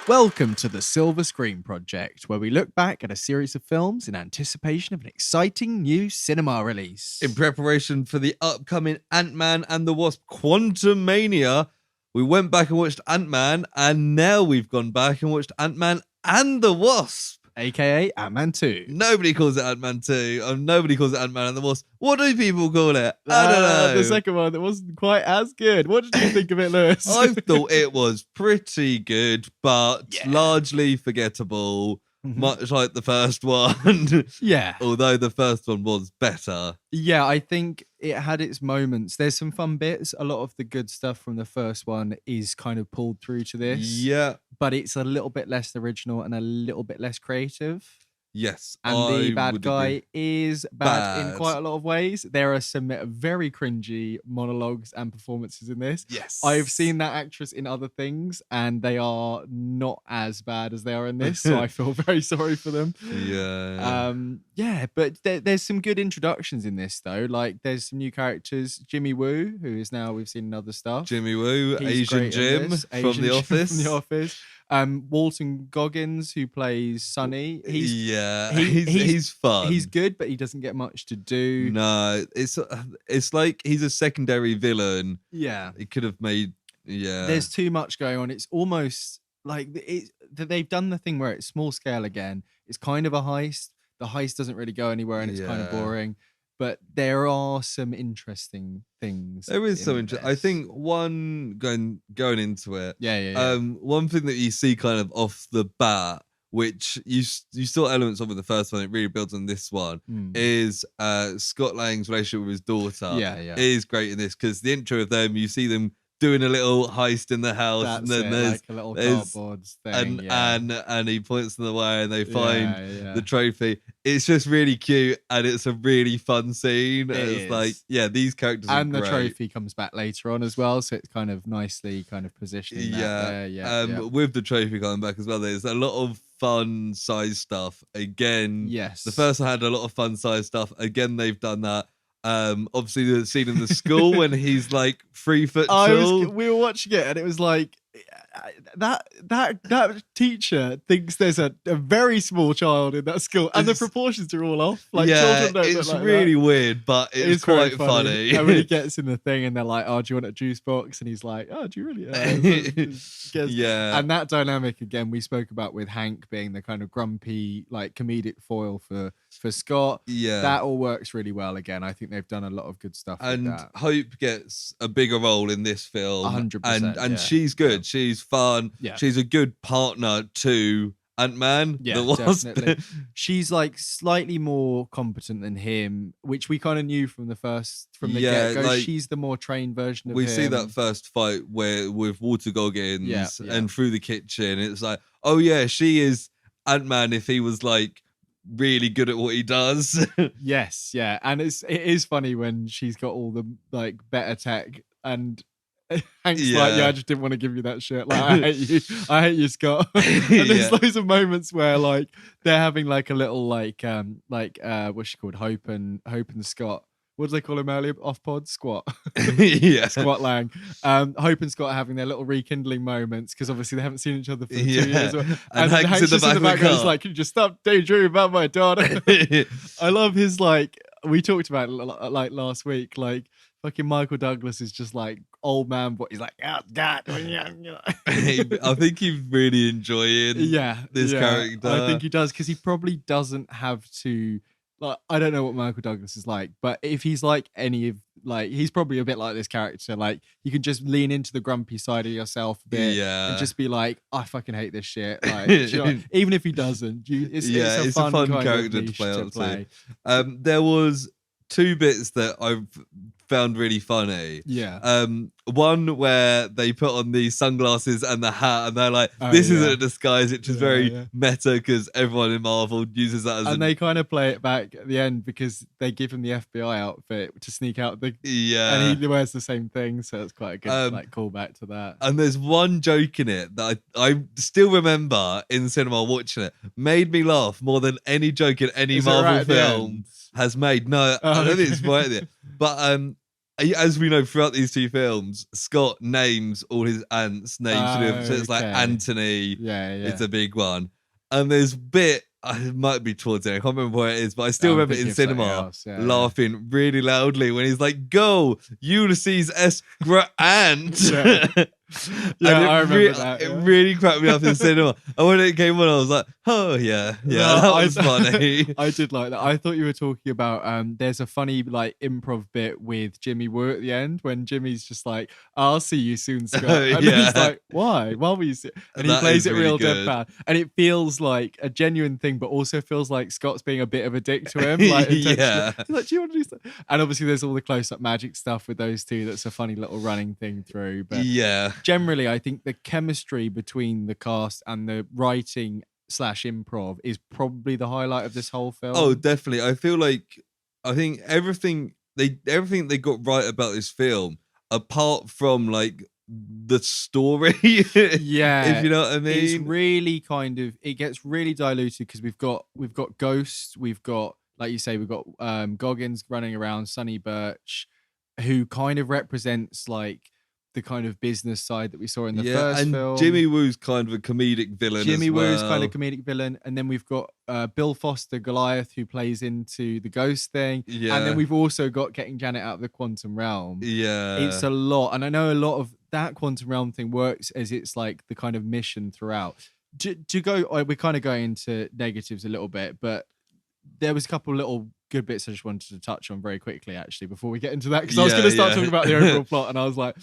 Welcome to the Silver Screen Project, where we look back at a series of films in anticipation of an exciting new cinema release. In preparation for the upcoming Ant-Man and the Wasp Quantumania, we went back and watched Ant-Man, and now we've gone back and watched Ant-Man and the Wasp. AKA Ant-Man 2. Nobody calls it Ant-Man 2, and nobody calls it Ant-Man and the Wasp. What do people call it? I don't know. The second one that wasn't quite as good. What did you think of it, Lewis? I thought it was pretty good, but largely forgettable. Much like the first one. Yeah. Although the first one was better. Yeah, I think it had its moments. There's some fun bits. A lot of the good stuff from the first one is kind of pulled through to this. Yeah. But it's a little bit less original and a little bit less creative. Yes. And the bad guy agree. is bad in quite a lot of ways. There are some very cringy monologues and performances in this. Yes. I've seen that actress in other things and they are not as bad as they are in this. So I feel very sorry for them. Yeah. But there's some good introductions in this though. Like there's some new characters. Jimmy Woo, who is now we've seen in other stuff. Jimmy Woo, He's Asian great in Jim this. from Asian The Jim Office. From The Office. Walton Goggins, who plays Sonny. He's fun. He's good, but he doesn't get much to do. No, it's like he's a secondary villain. Yeah, He could have made. Yeah, there's too much going on. It's almost like they've done the thing where it's small scale again. It's kind of a heist. The heist doesn't really go anywhere, and it's kind of boring. But there are some interesting things. There is some interesting. I think one going into it. Yeah. One thing that you see kind of off the bat, which you saw elements of in the first one, it really builds on this one, is Scott Lang's relationship with his daughter. Yeah. Is great in this because the intro of them, you see them doing a little heist in the house. That's and then there's like a little cardboard thing. And he points them away and they find the the trophy. It's just really cute and it's a really fun scene. It's like, these characters are great. And the trophy comes back later on as well, so it's kind of nicely kind of positioned. With the trophy coming back as well, there's a lot of fun size stuff. Again, yes. The first one had a lot of fun size stuff. Again, they've done that. Obviously the scene in the school when he's like 3 foot tall. We were watching it and it was like that teacher thinks there's a very small child in that school and the proportions are all off. Like children don't it's look like really that. weird, but it's quite funny. And when he gets in the thing and they're like, "Oh, do you want a juice box?" and he's like, "Oh, do you really?" And that dynamic again we spoke about with Hank being the kind of grumpy like comedic foil for Scott. Yeah, that all works really well. Again, I think they've done a lot of good stuff. And with that. Hope gets a bigger role in this film. 100%. And she's good. Yeah. She's fun. Yeah. She's a good partner to Ant-Man. Yeah, definitely. She's like slightly more competent than him, which we kind of knew from the get-go. Like, she's the more trained version of him. We see that first fight with Walter Goggins and through the kitchen. It's like, oh yeah, she is Ant-Man if he was like really good at what he does. Yes, yeah. And it is funny when she's got all the like better tech and Hank's like, I just didn't want to give you that shit. Like, I hate you, Scott. And there's loads of moments where like they're having like a little what's she called? Hope and Scott. What do they call him earlier? Off pod squat. Squat Lang. Hope and Scott are having their little rekindling moments because obviously they haven't seen each other for 2 years. And Hank's in the back He's like, "Can you just stop daydreaming about my daughter?" I love his like. We talked about it like last week. Like fucking Michael Douglas is just like old man, but he's like, "Oh God." I think he's really enjoying this character. I think he does because he probably doesn't have to. Like, I don't know what Michael Douglas is like, but if he's like any of like, he's probably a bit like this character. Like, you can just lean into the grumpy side of yourself a bit, and just be like, "I fucking hate this shit." Like, even if he doesn't, it's a fun character to play. There was 2 bits that I've found really funny. Yeah. One where they put on the sunglasses and the hat, and they're like, "This isn't a disguise," which is very meta because everyone in Marvel uses that as. And they kind of play it back at the end because they give him the FBI outfit to sneak out and he wears the same thing, so it's quite a good like callback to that. And there's one joke in it that I still remember in cinema watching it, made me laugh more than any joke in any Marvel film has made. No, I don't think it's right there. But as we know throughout these two films, Scott names all his ants names. So it's like Anthony. Yeah. It's a big one. And there's a bit, it might be towards the end, I can't remember where it is, but I still remember in cinema laughing really loudly when he's like, "Go, Ulysses S. Grant." I remember that. It really cracked me up in cinema. And when it came on, I was like, "Oh yeah, that was funny." I did like that. I thought you were talking about there's a funny like improv bit with Jimmy Woo at the end when Jimmy's just like, "I'll see you soon, Scott," and he's like, "Why? Why will you see?" And he plays it really real deadpan, and it feels like a genuine thing, but also feels like Scott's being a bit of a dick to him. Like, yeah, like, do you want to do something? And obviously, there's all the close-up magic stuff with those two. That's a funny little running thing through. But yeah. Generally, I think the chemistry between the cast and the writing / improv is probably the highlight of this whole film. Oh, definitely. I think everything they got right about this film, apart from like the story. Yeah, if you know what I mean. It's really it gets really diluted because we've got ghosts, we've got, like you say, we've got Goggins running around, Sonny Birch, who kind of represents like the kind of business side that we saw in the first film. And Jimmy Woo's kind of a comedic villain. Woo's kind of comedic villain, and then we've got Bill Foster, Goliath, who plays into the ghost thing. Yeah, and then we've also got getting Janet out of the quantum realm. Yeah, it's a lot, and I know a lot of that quantum realm thing works as it's like the kind of mission throughout. We're kind of going into negatives a little bit, but there was a couple little good bits I just wanted to touch on very quickly, actually, before we get into that, because I was going to start talking about the overall plot, and I was like,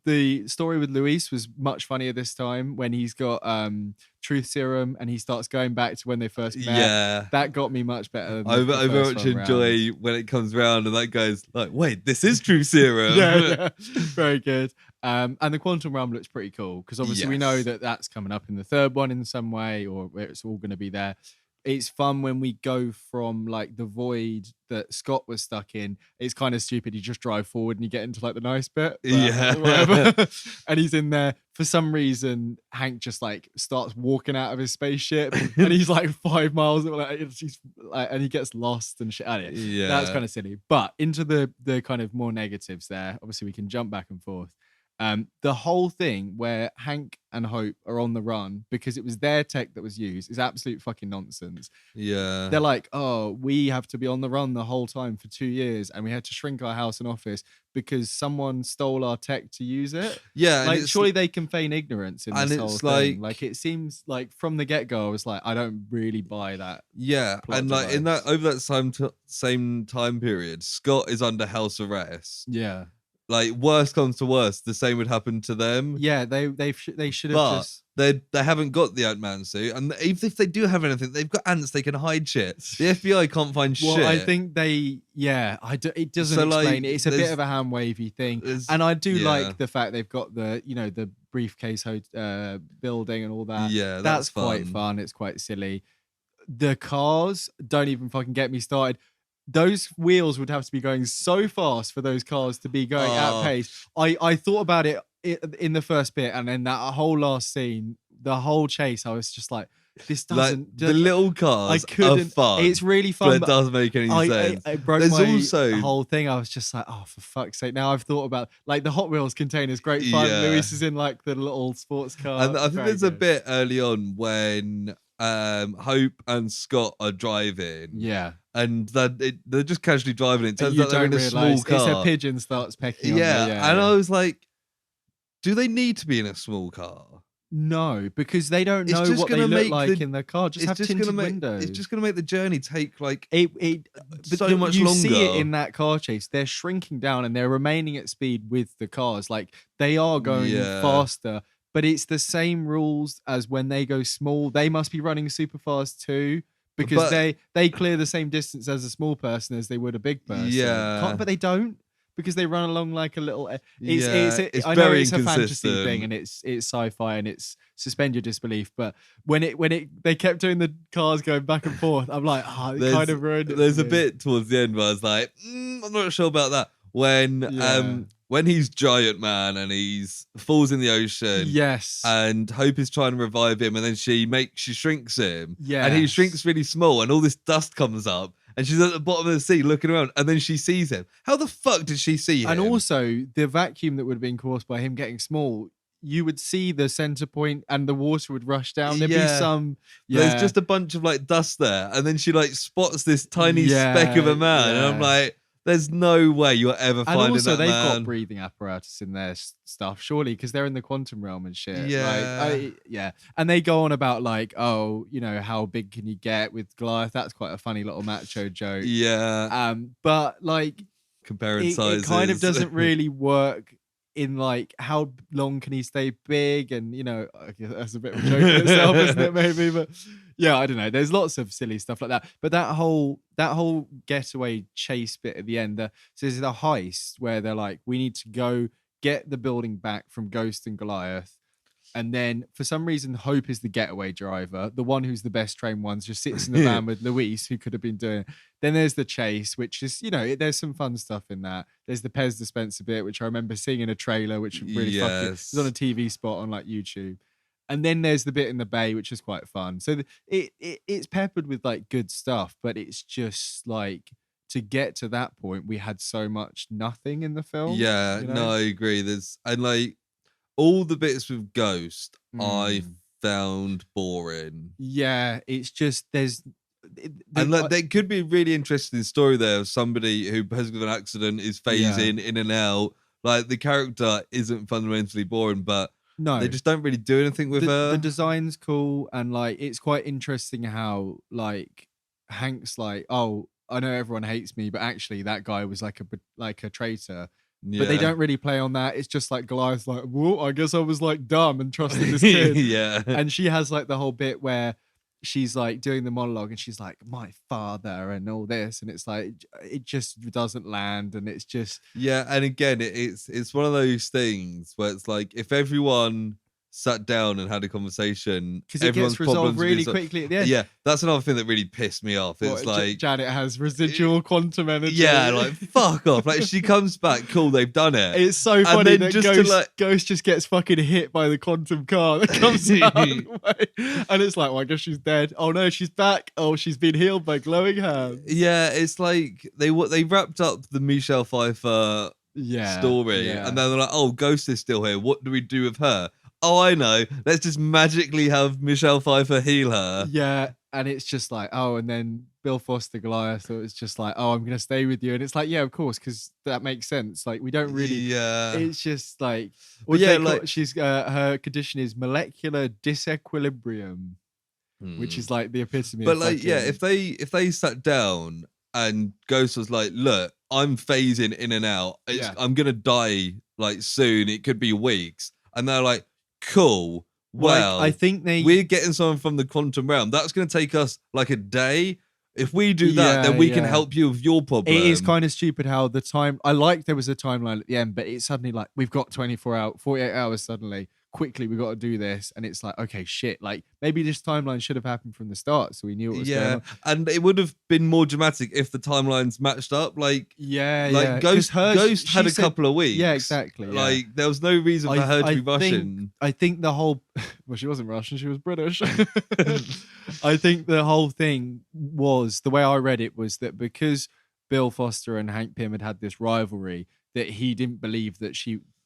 the story with Luis was much funnier this time when he's got truth serum and he starts going back to when they first met. Yeah, that got me much better. I very much enjoy when it comes around and that guy's like, "Wait, this is truth serum." yeah, very good. And the quantum realm looks pretty cool because obviously we know that that's coming up in the third one in some way, or it's all going to be there. It's fun when we go from like the void that Scott was stuck in. It's kind of stupid. You just drive forward and you get into like the nice bit. Whatever. And he's in there. For some reason, Hank just like starts walking out of his spaceship and he's like 5 miles and he gets lost and shit. Yeah, that's kind of silly. But into the kind of more negatives there. Obviously, we can jump back and forth. The whole thing where Hank and Hope are on the run because it was their tech that was used is absolute fucking nonsense. Yeah. They're like, "Oh, we have to be on the run the whole time for 2 years and we had to shrink our house and office because someone stole our tech to use it." Yeah. Like, surely they can feign ignorance in this whole thing. Like, it seems like from the get-go, I was like, I don't really buy that. Yeah. And like in that, over that same time period, Scott is under house arrest. Yeah. Like, worst comes to worst, the same would happen to them. Yeah, they should have just... They haven't got the Ant-Man suit, and even if they do have anything, they've got ants. They can hide shit. The FBI can't find shit. Well, I think it doesn't explain it. It's a bit of a hand wavy thing, and I do like the fact they've got the briefcase building and all that. Yeah, that's quite fun. It's quite silly. The cars don't even fucking get me started. Those wheels would have to be going so fast for those cars to be going at pace. I thought about it in the first bit, and then that whole last scene, the whole chase, I was just like, this doesn't... Like, the little cars are fun. It's really fun, but it doesn't make any sense. It broke the whole thing. I was just like, oh, for fuck's sake. Now I've thought about... Like, the Hot Wheels container is great fun. Yeah. Luis is in, like, the little sports car. And I think there's a bit early on when Hope and Scott are driving. Yeah. And they're just casually driving. It turns out they're in a small car. It's a pigeon starts pecking on them. And I was like, do they need to be in a small car? No, because they don't know what they look like in the car. Just have tinted windows. It's just going to make the journey take like so much you longer. You see it in that car chase. They're shrinking down and they're remaining at speed with the cars. Like, they are going faster, but it's the same rules as when they go small. They must be running super fast too. Because they clear the same distance as a small person as they would a big person. Yeah. But they don't, because they run along like a little... It's I know very it's a fantasy thing and it's sci-fi and it's suspend your disbelief, but when they kept doing the cars going back and forth, I'm like, it kind of ruined it. There's a bit towards the end where I was like, I'm not sure about that. When he's Giant Man and he's falls in the ocean, yes, and Hope is trying to revive him, and then she shrinks him, yeah, and he shrinks really small, and all this dust comes up, and she's at the bottom of the sea looking around, and then she sees him. How the fuck did she see him? And also, the vacuum that would have been caused by him getting small, you would see the center point and the water would rush down. There'd be some... There's just a bunch of like dust there, and then she like spots this tiny speck of a man, and I'm like... There's no way you're ever finding that man. And also, they've got breathing apparatus in their stuff, surely, because they're in the quantum realm and shit. Yeah. And they go on about like, oh, you know, how big can you get with Goliath? That's quite a funny little macho joke. Yeah. But like, comparing sizes, it kind of doesn't really work in like how long can he stay big, and you know, I guess that's a bit of a joke in itself, isn't it? Maybe, but yeah, I don't know. There's lots of silly stuff like that, but that whole getaway chase bit at the end, so there's the heist where they're like, we need to go get the building back from Ghost and Goliath. And then for some reason, Hope is the getaway driver. The one who's the best trained one just sits in the van with Luis, who could have been doing it. Then there's the chase, which is, you know, there's some fun stuff in that. There's the Pez dispenser bit, which I remember seeing in a trailer, which really fucking, it was on a TV spot on like YouTube. And then there's the bit in the bay, which is quite fun. So it's peppered with like good stuff, but it's just like, to get to that point, we had so much nothing in the film. Yeah, you know? No, I agree. And like, all the bits with Ghost, I found boring. Yeah, it's just and like, there could be a really interesting story there of somebody who, because of an accident, is phasing in and out. Like, the character isn't fundamentally boring, but they just don't really do anything with her. The design's cool, and like, it's quite interesting how like Hank's like, oh, I know everyone hates me, but actually that guy was like a traitor. But they don't really play on that. It's just like Goliath's like, well, I guess I was like dumb and trusted this kid. And she has like the whole bit where she's like doing the monologue and she's like, my father and all this. And it's like, it just doesn't land. And it's just... Yeah. And again, it's one of those things where it's like, if everyone sat down and had a conversation, because it gets resolved really quickly at the end. Yeah, that's another thing that really pissed me off. It's like Janet has residual quantum energy. Yeah, like fuck off. Like, she comes back, cool, they've done it. It's so funny that Ghost just gets fucking hit by the quantum car that comes out of the way. And it's like, well, I guess she's dead. Oh no, she's back. Oh, she's been healed by glowing hands. Yeah, it's like they wrapped up the Michelle Pfeiffer story, and then they're like, oh, Ghost is still here. What do we do with her? Oh, I know. Let's just magically have Michelle Pfeiffer heal her. Yeah, and it's just like, oh, and then Bill Foster Goliath, so it's just like, oh, I'm going to stay with you. And it's like, yeah, of course, because that makes sense. Like, we don't really... Yeah. It's just like... Well, yeah, like... She's, her condition is molecular disequilibrium, which is like the epitome but of... But like, yeah, if they sat down and Ghost was like, look, I'm phasing in and out. I'm going to die, like, soon. It could be weeks. And they're like, cool. Well, I think we're getting someone from the quantum realm. That's going to take us like a day. If we do that, then we can help you with your problem. It is kind of stupid how the time... I like there was a timeline at the end, but it's suddenly like, we've got 48 hours suddenly. Quickly, we got to do this. And it's like, okay, shit. Like, maybe this timeline should have happened from the start so we knew what was going on. And it would have been more dramatic if the timelines matched up. Like, Ghost had a couple of weeks. Yeah, exactly. Like, there was no reason for her to be Russian. I think the whole... Well, she wasn't Russian. She was British. I think the whole thing was... The way I read it was that because Bill Foster and Hank Pym had this rivalry, that he didn't believe that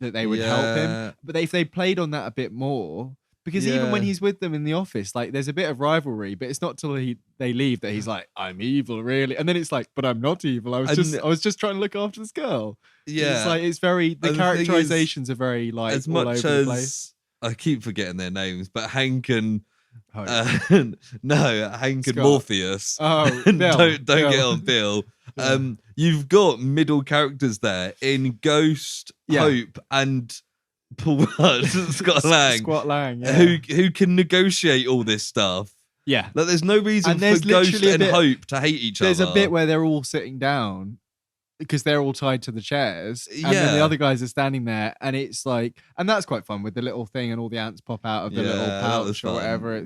they would help him. But if they played on that a bit more, because even when he's with them in the office, like, there's a bit of rivalry, but it's not till they leave that he's like, I'm evil, really. And then it's like, but I'm not evil. I was just trying to look after this girl. Yeah. It's like, it's very, the characterizations are very like as all much over as the place. I keep forgetting their names, but Hank and Hank and Morpheus. Oh, don't get on Bill. You've got middle characters there in Ghost, Hope, and Paul Rudd, Scott Lang, who can negotiate all this stuff. Yeah, like, there's no reason for Ghost and Hope to hate each other. There's a bit where they're all sitting down because they're all tied to the chairs, and then the other guys are standing there, and it's like, and that's quite fun with the little thing, and all the ants pop out of the little pouch or whatever.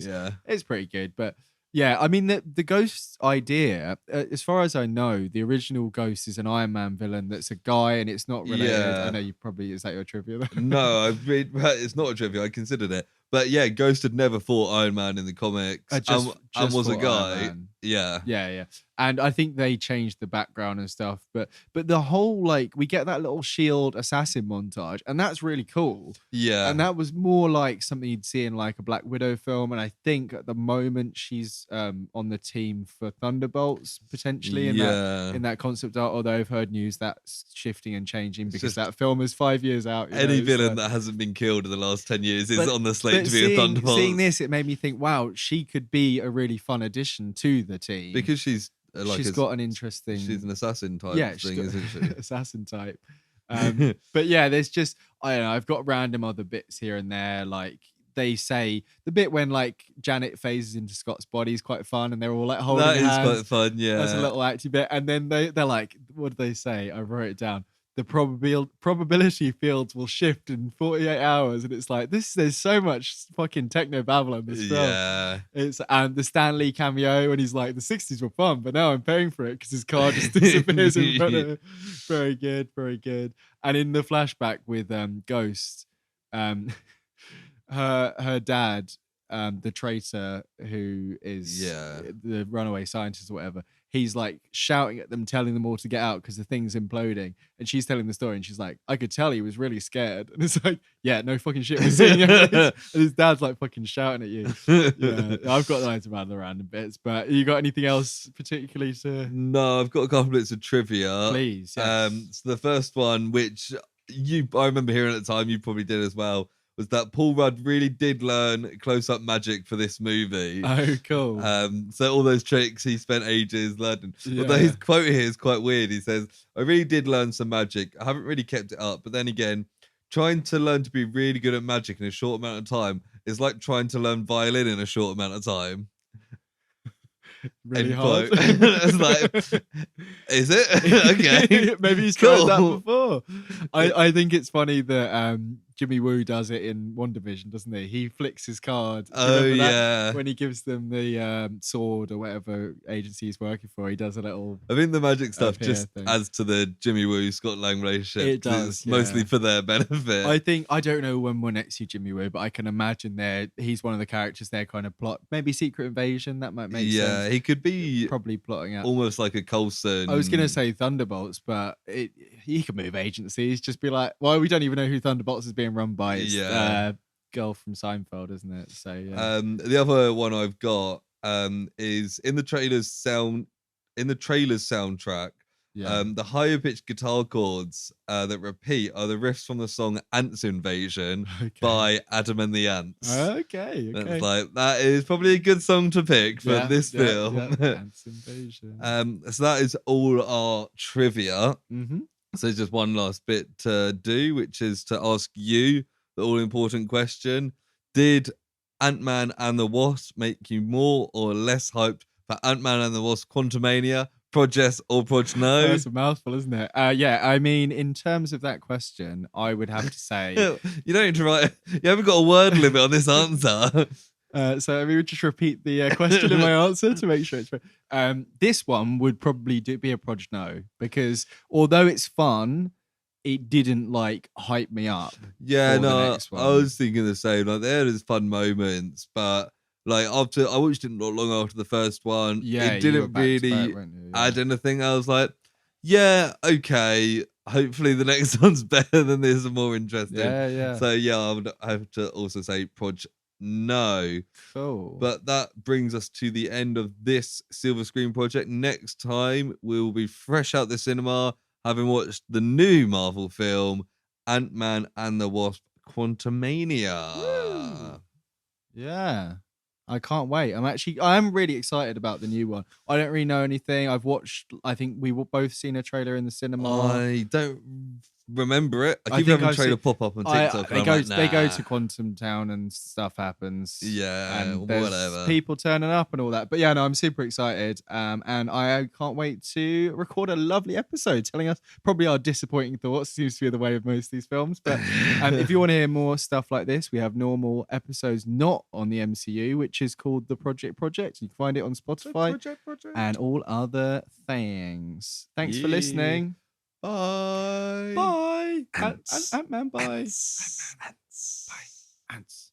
It's pretty good, but. Yeah, I mean, the Ghost idea, as far as I know, the original Ghost is an Iron Man villain that's a guy and it's not related. Yeah. I know you probably... Is that your trivia? No, it's not a trivia. I considered it. But yeah, Ghost had never fought Iron Man in the comics. and was a guy. Iron Yeah. Yeah. And I think they changed the background and stuff. But the whole, like, we get that little shield assassin montage, and that's really cool. Yeah. And that was more like something you'd see in like a Black Widow film. And I think at the moment she's on the team for Thunderbolts, potentially in that concept art. Although I've heard news that's shifting and changing because that film is 5 years out. Any villain that hasn't been killed in the last 10 years is on the slate to be a Thunderbolt. Seeing this, it made me think, wow, she could be a really fun addition to the team. Because she's got an interesting... She's an assassin type thing, isn't she? Assassin type. But yeah, there's just, I don't know, I've got random other bits here and there. Like, they say the bit when like Janet phases into Scott's body is quite fun, and they're all like holding hands. That is quite fun, yeah. That's a little acty bit. And then they're like, what do they say? I wrote it down. The probability fields will shift in 48 hours, and it's like there's so much fucking techno babble in this film. Yeah, and the Stan Lee cameo when he's like, the 60s were fun, but now I'm paying for it because his car just disappears in front of him. Very good, very good. And in the flashback with Ghost, her dad, the traitor who is the runaway scientist or whatever, he's like shouting at them, telling them all to get out because the thing's imploding. And she's telling the story, and she's like, I could tell he was really scared. And it's like, yeah, no fucking shit, we're seeing it. And his dad's like fucking shouting at you. Yeah, I've got loads of other random bits, but you got anything else particularly to... No, I've got a couple bits of trivia. Please, yes. So the first one, which I remember hearing at the time, you probably did as well, was that Paul Rudd really did learn close-up magic for this movie. Oh, cool. So all those tricks he spent ages learning. Yeah. Although his quote here is quite weird. He says, I really did learn some magic. I haven't really kept it up. But then again, trying to learn to be really good at magic in a short amount of time is like trying to learn violin in a short amount of time. Really hard. It's like, is it? Okay. Maybe he's tried that before. I think it's funny that Jimmy Woo does it in WandaVision, doesn't he? He flicks his card. Oh, yeah. When he gives them the sword or whatever agency he's working for, he does a little... I think the magic stuff just adds to the Jimmy Woo Scott Lang relationship. It does, it's mostly for their benefit. I don't know when we'll next see Jimmy Woo, but I can imagine he's one of the characters there kind of plot. Maybe Secret Invasion, that might make sense. Yeah, he could be probably plotting out. Almost like a Coulson. I was going to say Thunderbolts, but he could move agencies. Just be like, well, we don't even know who Thunderbolts is being run by. It's girl from Seinfeld, isn't it? So yeah. The other one I've got is in the trailer's soundtrack. Yeah. The higher pitched guitar chords that repeat are the riffs from the song Ants Invasion by Adam and the Ants. Okay. That's like, that is probably a good song to pick for this film. Ants Invasion. So that is all our trivia. Mm-hmm. So just one last bit to do, which is to ask you the all-important question. Did Ant-Man and the Wasp make you more or less hyped for Ant-Man and the Wasp Quantumania? Proj yes or proj no? That's a mouthful, isn't it? Yeah, I mean, in terms of that question, I would have to say... You don't need to write... You haven't got a word limit on this answer. So let me just repeat the question in my answer to make sure it's right. This one would probably be a proj no, because although it's fun, it didn't like hype me up. Yeah, no, I was thinking the same. Like, there's fun moments, but like I watched it not long after the first one. Yeah, it didn't really add anything. I was like, yeah, okay. Hopefully the next one's better than this and more interesting. Yeah. So yeah, I would have to also say proj no. Cool. But that brings us to the end of this Silver Screen project. Next time we'll be fresh out the cinema, having watched the new Marvel film Ant-Man and the Wasp Quantumania. Woo. Yeah. I can't wait. I'm really excited about the new one. I don't really know anything. I think we both seen a trailer in the cinema. I don't remember it. I keep having a trailer pop up on TikTok. They go to Quantum Town and stuff happens. Yeah, and whatever. People turning up and all that. But yeah, no, I'm super excited. And I can't wait to record a lovely episode telling us probably our disappointing thoughts. Seems to be the way of most of these films. But if you want to hear more stuff like this, we have normal episodes not on the MCU, which is called The Project. You can find it on Spotify and all other things. Thanks for listening. Bye. Bye. Ants. Ant-Man, bye. Ants. Bye. Ants.